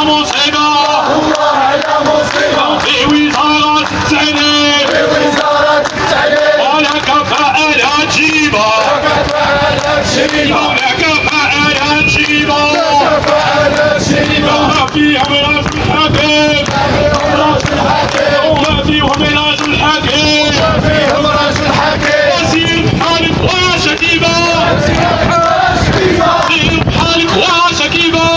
مصيبة الله على مصيبة في وزارة التعليم ولا كفاءة لا تجيبه ولا كفاءة لا تجيبه ما فيهم راس الحكيم وما فيهم راس الحكيم وسير بحالك وشكيبة سير بحالك وشكيبة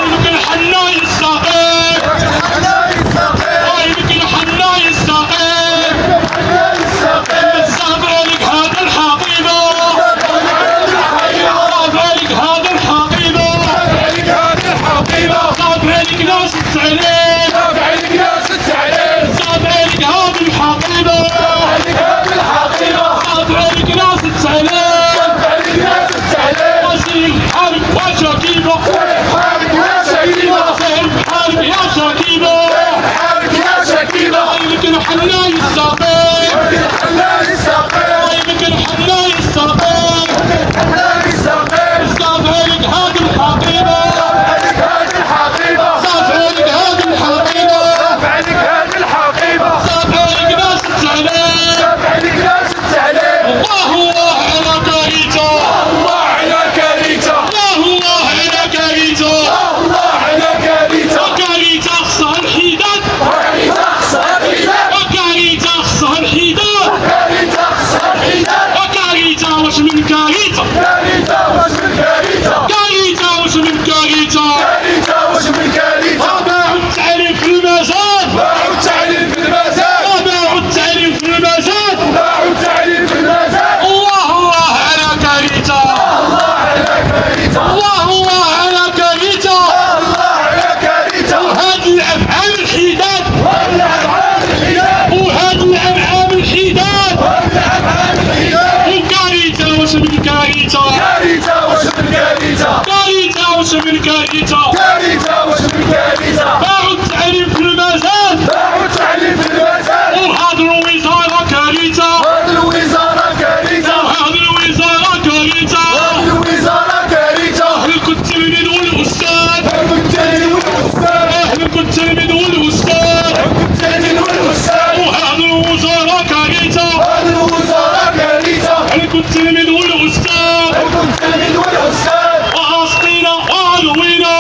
يمكن حنا يستقيم يمكن حنا يستقيم صعب عليك هذا الحقيبة صعب عليك هذا الحقيبة صعب عليك ناس التعليم صعب عليك هذا الحقيبة صعب عليك ناس التعليم وسير بحالك وشكيبة سير بحالك يا شكيبة يمكن حنا يستقيم يمكن حنا يستقيم صعب عليك هذه الحقيبة صعب عليك هذه الحقيبة صعب عليك ناس التعليم الله الله على كريته الله الله على كريته وكريته خصها الحداد وكريته خصها الحداد وكريته واش من كريته كريته واش من كريته باعوا التعليم في المزاد باعوا التعليم في المزاد الله الله على كريته الله الله على كريته وهاد الافعال الحداد وهاد الافعال الحداد وكريته واش من كريته كريته واش من كريته باعوا التعليم في المزاد وهاد الوزارة كريته وهاد الوزارة كريته أهلك التلميذ والأستاذ أهلك التلميذ والأستاذ وهاد الوزارة كريته أهلك التلميذ والأستاذ وأسقينا وعلوينا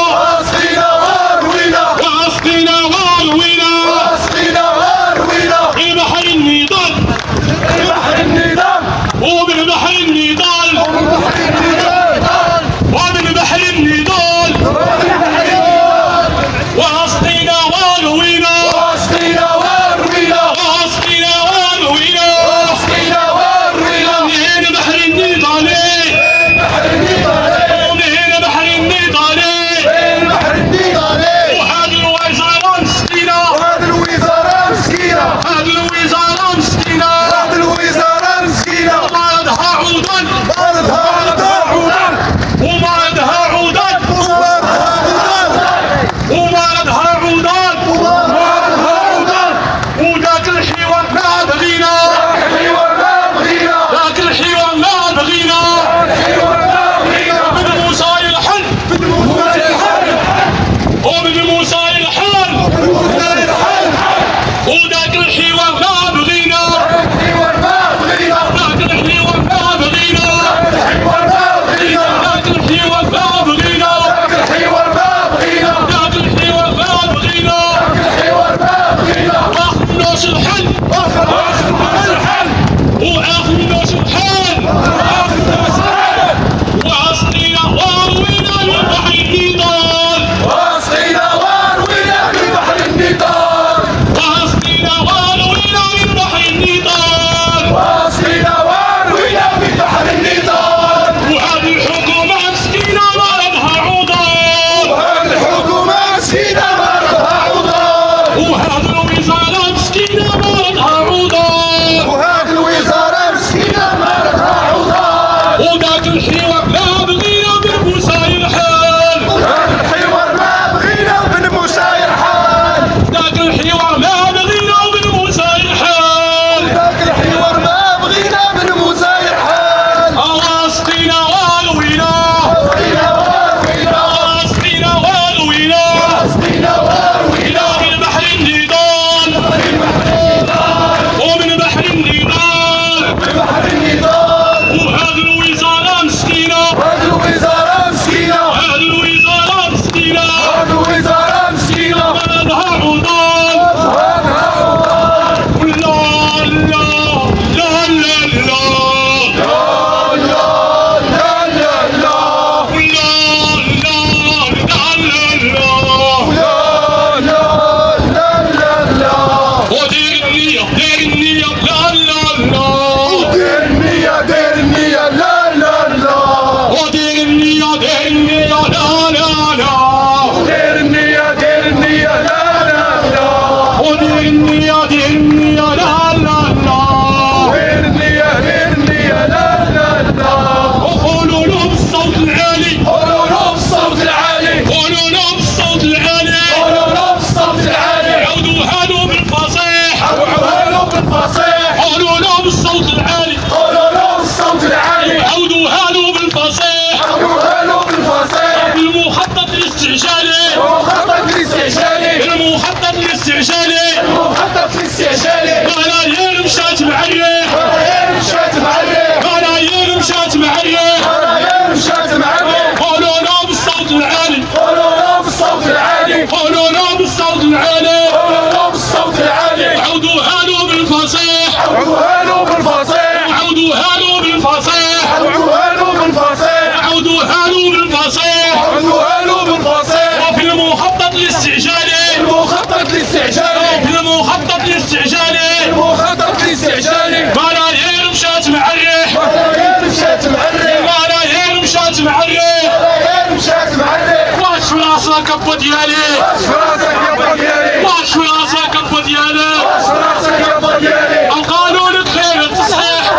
مشات معلم واش في راسك كبو ديالي واش في راسك يابا ديالي واش في راسك كبو ديالي واش في راسك يابا ديالي القانون غير التصحيح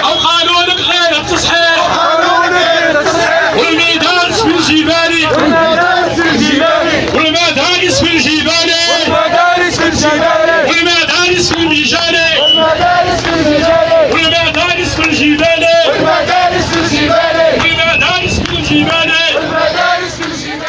القانون غير التصحيح والميدان في الجبال والمدارس في الجبال والمدارس في الجبال والمدارس في المجال والمدارس في الجبال والمدارس في الجبال والمدارس في الجبال والمدارس في الجبال والمدارس في الجبال.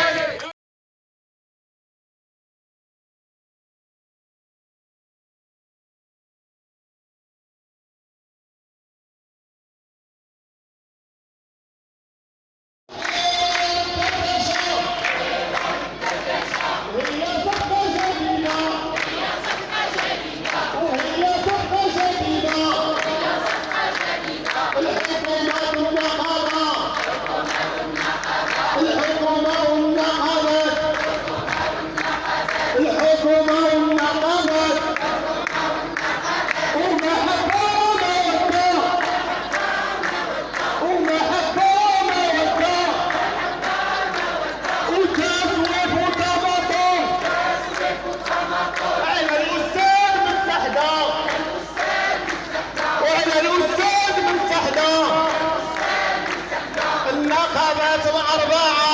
النقابات الأربعة